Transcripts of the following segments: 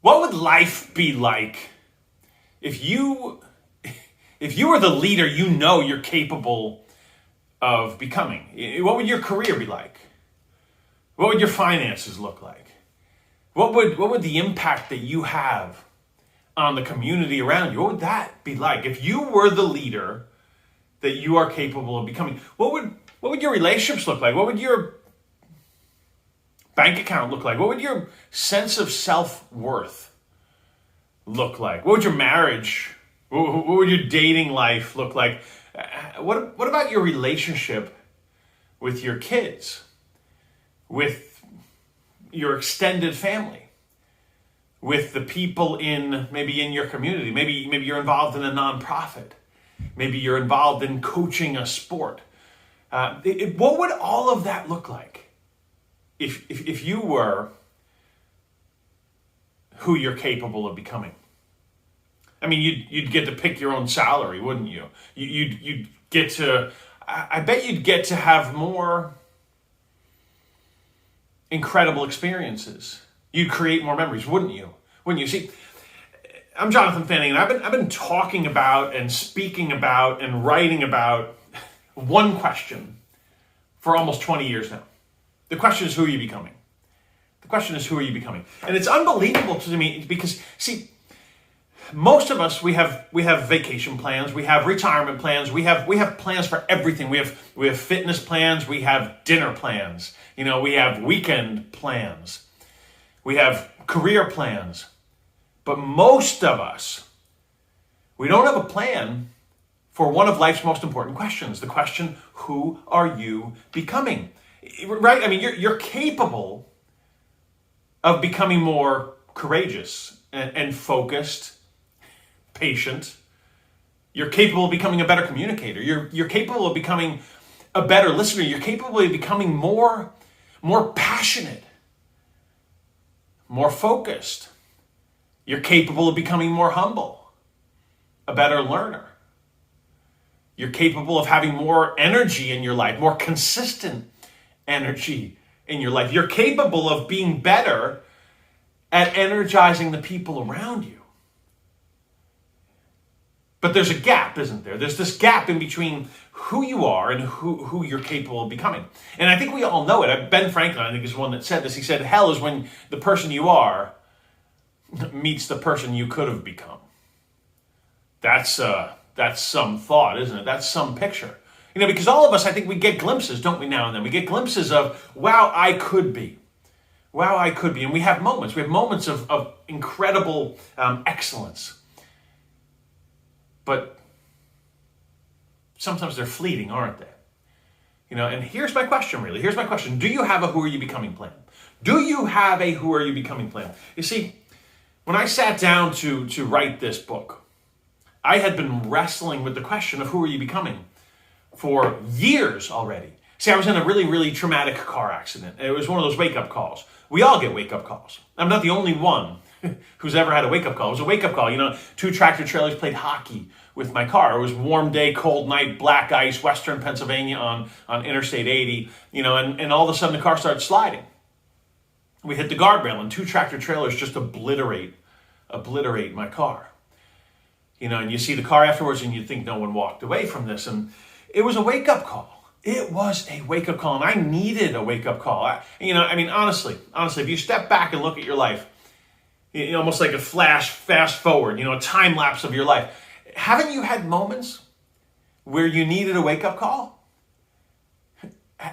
What would life be like if you were the leader you know you're capable of becoming? What would your career be like? What would your finances look like? What would the impact that you have on the community around you, what would that be like? If you were the leader that you are capable of becoming, what would your relationships look like? What would your bank account look like? What would your sense of self-worth look like? What would your marriage, what would your dating life look like? What about your relationship with your kids, with your extended family, with the people maybe in your community? Maybe you're involved in a nonprofit. Maybe you're involved in coaching a sport. What would all of that look like if you were who you're capable of becoming? I mean, you'd get to pick your own salary, wouldn't you? You'd get to, I bet you'd get to have more incredible experiences. You'd create more memories, wouldn't you? Wouldn't you? See, I'm Jonathan Fanning, and I've been talking about and speaking about and writing about one question for almost 20 years now. The question is, who are you becoming? The question is, who are you becoming? And it's unbelievable to me because, see, most of us, we have vacation plans, we have retirement plans, we have plans for everything. We have fitness plans, we have dinner plans, we have weekend plans, we have career plans. But most of us, we don't have a plan for one of life's most important questions. The question, who are you becoming? Right? I mean, you're capable of becoming more courageous and focused, patient. You're capable of becoming a better communicator. You're capable of becoming a better listener. You're capable of becoming more passionate, more focused. You're capable of becoming more humble, a better learner. You're capable of having more energy in your life, more consistent energy in your life. You're capable of being better at energizing the people around you. But there's a gap, isn't there? There's this gap in between who you are and who you're capable of becoming. And I think we all know it. Ben Franklin, I think, is one that said this. He said, hell is when the person you are meets the person you could have become. That's some thought, isn't it? That's some picture. Because all of us, I think we get glimpses, don't we, now and then? We get glimpses of, wow, I could be. Wow, I could be. And we have moments. We have moments of incredible excellence. But sometimes they're fleeting, aren't they? And here's my question, really. Here's my question. Do you have a who are you becoming plan? Do you have a who are you becoming plan? You see, when I sat down to write this book, I had been wrestling with the question of who are you becoming for years already. See, I was in a really, really traumatic car accident. It was one of those wake-up calls. We all get wake-up calls. I'm not the only one who's ever had a wake-up call. It was a wake-up call. 2 tractor trailers played hockey with my car. It was warm day, cold night, black ice, western Pennsylvania on Interstate 80, and all of a sudden the car started sliding. We hit the guardrail, and 2 tractor trailers just obliterate my car. And you see the car afterwards, and you think no one walked away from this. And it was a wake-up call. It was a wake-up call, and I needed a wake-up call. Honestly, if you step back and look at your life, almost like a fast forward, a time lapse of your life, haven't you had moments where you needed a wake-up call?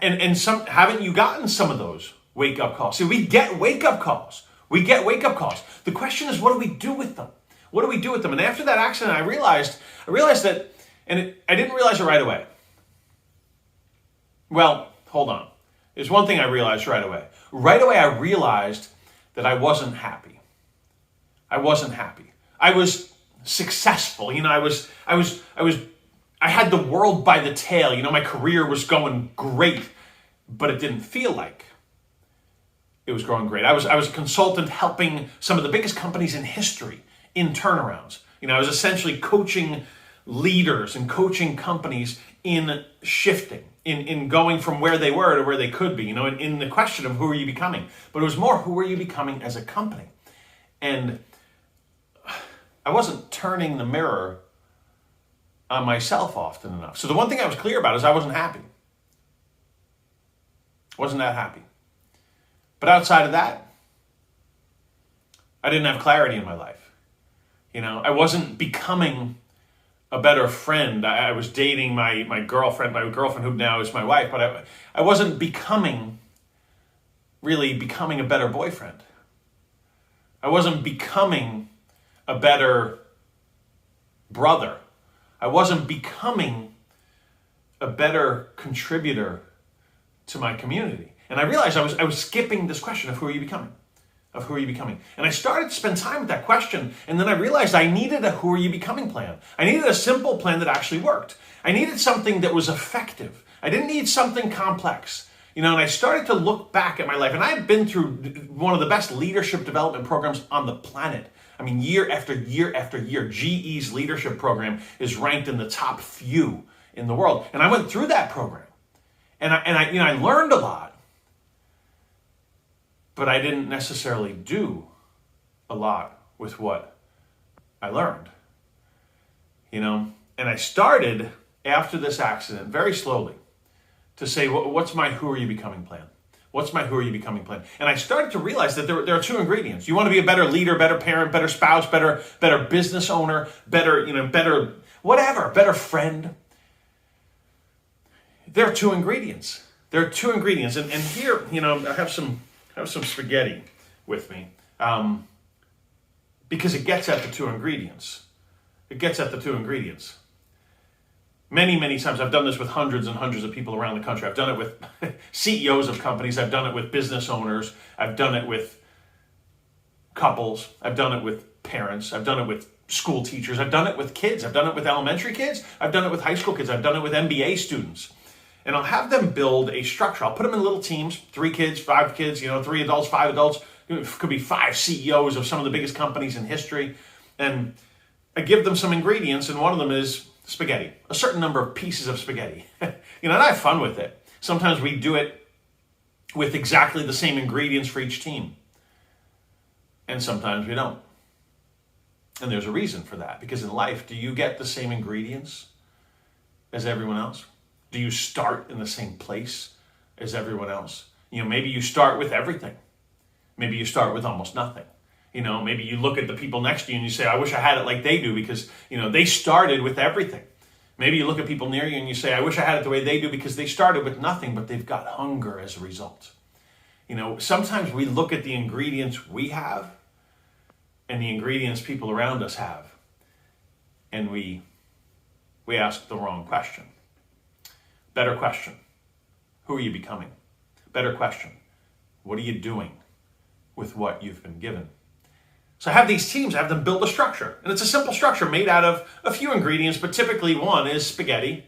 And haven't you gotten some of those wake-up calls? See, we get wake-up calls. The question is, what do we do with them? What do we do with them? And after that accident, I realized that, I didn't realize it right away. Well, hold on. There's one thing I realized right away. Right away, I realized that I wasn't happy. I was successful. I had the world by the tail. My career was going great, but it didn't feel like it was going great. I was a consultant helping some of the biggest companies in history in turnarounds. I was essentially coaching leaders and coaching companies in shifting, in going from where they were to where they could be, in the question of who are you becoming. But it was more, who are you becoming as a company? And I wasn't turning the mirror on myself often enough. So the one thing I was clear about is I wasn't happy. Wasn't that happy. But outside of that, I didn't have clarity in my life. I wasn't becoming a better friend. I was dating my girlfriend who now is my wife, but I wasn't really becoming a better boyfriend. I wasn't becoming a better brother. I wasn't becoming a better contributor to my community. And I realized I was skipping this question of who are you becoming? Of who are you becoming? And I started to spend time with that question, and then I realized I needed a who are you becoming plan. I needed a simple plan that actually worked. I needed something that was effective. I didn't need something complex. And I started to look back at my life, and I had been through one of the best leadership development programs on the planet. I mean, year after year after year, GE's leadership program is ranked in the top few in the world. And I went through that program, and I learned a lot. But I didn't necessarily do a lot with what I learned, And I started after this accident very slowly to say, what's my who are you becoming plan? What's my who are you becoming plan? And I started to realize that there are two ingredients. You want to be a better leader, better parent, better spouse, better business owner, better whatever, better friend. There are two ingredients. There are two ingredients. And here, I have some spaghetti with me because it gets at the two ingredients. It gets at the two ingredients. Many, many times I've done this with hundreds and hundreds of people around the country. I've done it with CEOs of companies. I've done it with business owners. I've done it with couples. I've done it with parents. I've done it with school teachers. I've done it with kids. I've done it with elementary kids. I've done it with high school kids. I've done it with MBA students. And I'll have them build a structure. I'll put them in little teams, 3 kids, 5 kids, 3 adults, 5 adults. It could be 5 CEOs of some of the biggest companies in history. And I give them some ingredients, and one of them is spaghetti, a certain number of pieces of spaghetti. And I have fun with it. Sometimes we do it with exactly the same ingredients for each team. And sometimes we don't. And there's a reason for that. Because in life, do you get the same ingredients as everyone else? Do you start in the same place as everyone else? Maybe you start with everything. Maybe you start with almost nothing. Maybe you look at the people next to you and you say, I wish I had it like they do because, they started with everything. Maybe you look at people near you and you say, I wish I had it the way they do because they started with nothing, but they've got hunger as a result. Sometimes we look at the ingredients we have and the ingredients people around us have, and we ask the wrong question. Better question. Who are you becoming? Better question. What are you doing with what you've been given? So I have these teams, I have them build a structure. And it's a simple structure made out of a few ingredients, but typically one is spaghetti.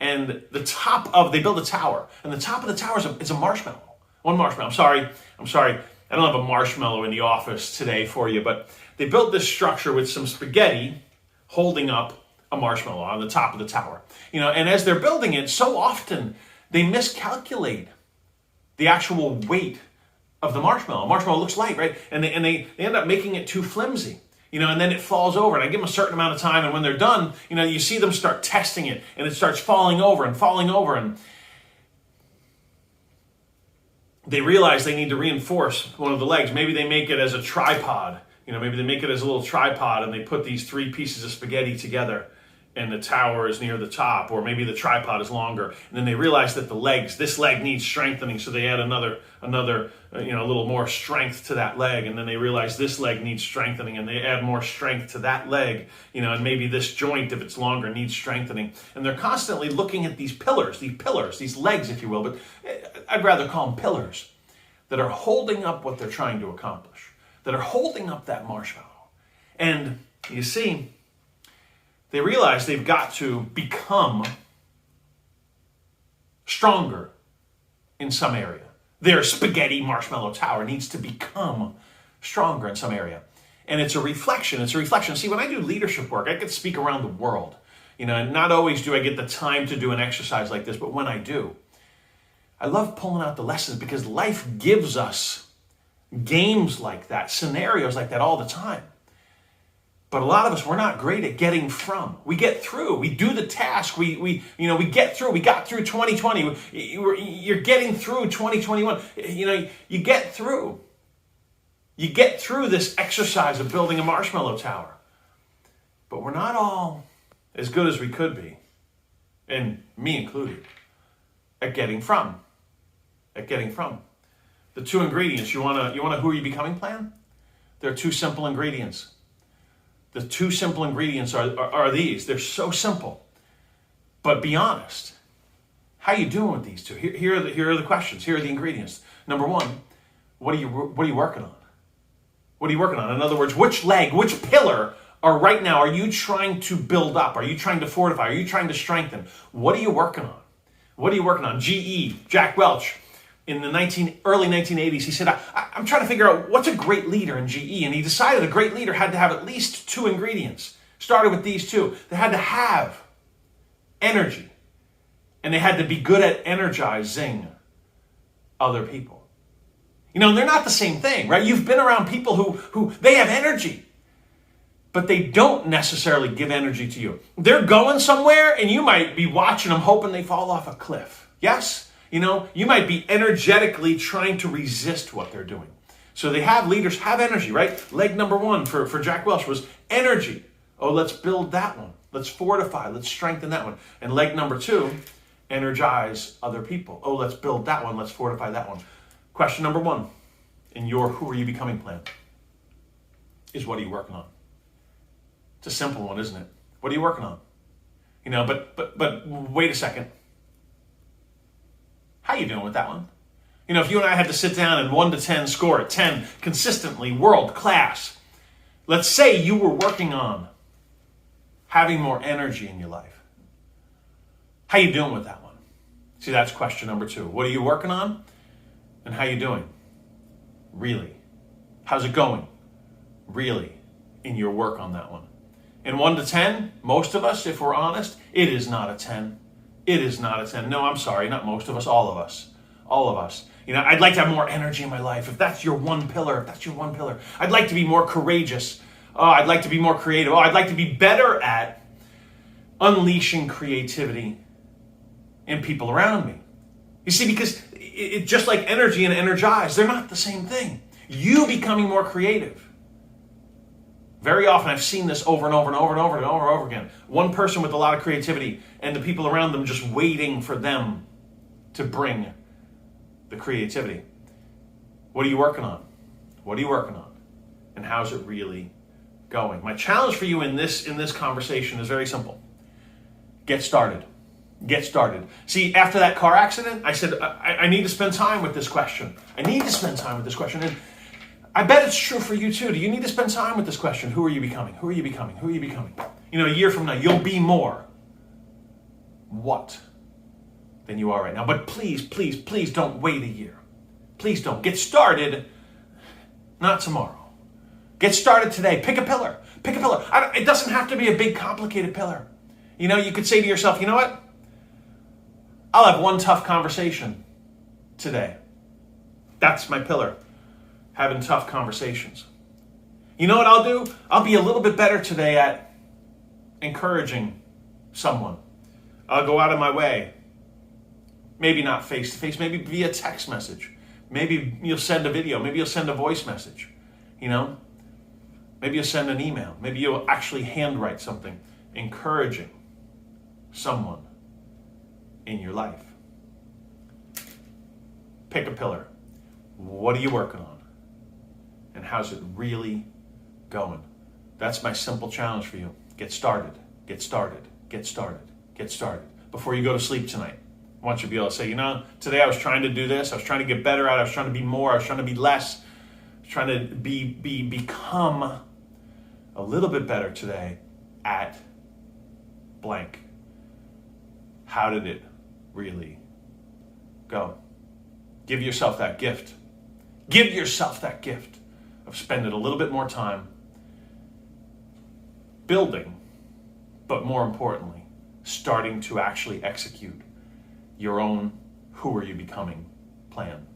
And they build a tower. And the top of the tower is a marshmallow. One marshmallow. I'm sorry. I don't have a marshmallow in the office today for you, but they built this structure with some spaghetti holding up a marshmallow on the top of the tower. And as they're building it, so often they miscalculate the actual weight of the marshmallow. Marshmallow looks light, right? And they end up making it too flimsy, and then it falls over. And I give them a certain amount of time, and when they're done, you see them start testing it, and it starts falling over, and they realize they need to reinforce one of the legs. Maybe they make it as a tripod. Maybe they make it as a little tripod, and they put these 3 pieces of spaghetti together, and the tower is near the top, or maybe the tripod is longer. And then they realize that this leg needs strengthening, so they add another, a little more strength to that leg. And then they realize this leg needs strengthening, and they add more strength to that leg, and maybe this joint, if it's longer, needs strengthening. And they're constantly looking at these pillars, these legs, if you will, but I'd rather call them pillars that are holding up what they're trying to accomplish, that are holding up that marshmallow. And you see, they realize they've got to become stronger in some area. Their spaghetti marshmallow tower needs to become stronger in some area. And it's a reflection. See, when I do leadership work, I get to speak around the world. And not always do I get the time to do an exercise like this, but when I do, I love pulling out the lessons because life gives us games like that, scenarios like that all the time. But a lot of us, we're not great at getting from. We get through. We do the task. We get through. We got through 2020. You're getting through 2021. You get through. You get through this exercise of building a marshmallow tower. But we're not all as good as we could be, and me included, at getting from. The two ingredients, you want a who are you becoming plan? There are two simple ingredients. The two simple ingredients are these. They're so simple. But be honest. How are you doing with these two? Here are the questions. Here are the ingredients. Number one, what are you working on? What are you working on? In other words, which pillar right now are you trying to build up? Are you trying to fortify? Are you trying to strengthen? What are you working on? What are you working on? Jack Welch, in the early 1980s, he said, I'm trying to figure out what's a great leader in GE. And he decided a great leader had to have at least two ingredients. Started with these two. They had to have energy. And they had to be good at energizing other people. They're not the same thing, right? You've been around people who they have energy, but they don't necessarily give energy to you. They're going somewhere and you might be watching them hoping they fall off a cliff. Yes? You might be energetically trying to resist what they're doing. So leaders have energy, right? Leg number one for Jack Welch was energy. Oh, let's build that one. Let's fortify. Let's strengthen that one. And leg number two, energize other people. Oh, let's build that one. Let's fortify that one. Question number one in your who are you becoming plan is what are you working on? It's a simple one, isn't it? What are you working on? But wait a second. How you doing with that one? If you and I had to sit down and 1 to 10 score at 10 consistently, world class, let's say you were working on having more energy in your life. How you doing with that one? See, that's question number two. What are you working on? And how you doing? Really? How's it going? Really? In your work on that one. In 1 to 10, most of us, if we're honest, it is not a 10. It is not a 10. No, I'm sorry, not most of us, all of us. All of us. I'd like to have more energy in my life. If that's your one pillar, I'd like to be more courageous. Oh, I'd like to be more creative. Oh, I'd like to be better at unleashing creativity in people around me. You see, because it just like energy and energize, they're not the same thing. You becoming more creative. Very often I've seen this over and over and over and over and over and over again. One person with a lot of creativity and the people around them just waiting for them to bring the creativity. What are you working on? What are you working on? And how's it really going? My challenge for you in this conversation is very simple. Get started. Get started. See, after that car accident, I said, I need to spend time with this question. I need to spend time with this question. And I bet it's true for you too. Do you need to spend time with this question? Who are you becoming? Who are you becoming? Who are you becoming? A year from now, you'll be more what than you are right now. But please, please, please don't wait a year. Please don't. Get started, not tomorrow. Get started today. Pick a pillar. Pick a pillar. It doesn't have to be a big, complicated pillar. You could say to yourself, you know what? I'll have one tough conversation today. That's my pillar. Having tough conversations. You know what I'll do? I'll be a little bit better today at encouraging someone. I'll go out of my way. Maybe not face to face, maybe via text message. Maybe you'll send a video. Maybe you'll send a voice message. Maybe you'll send an email. Maybe you'll actually handwrite something encouraging someone in your life. Pick a pillar. What are you working on? And how's it really going? That's my simple challenge for you. Get started. Get started. Get started. Get started. Before you go to sleep tonight, I want you to be able to say, today I was trying to do this. I was trying to get better at it. I was trying to be more. I was trying to be less. I was trying to become a little bit better today at blank. How did it really go? Give yourself that gift. Give yourself that gift of spending a little bit more time building, but more importantly, starting to actually execute your own who are you becoming plan.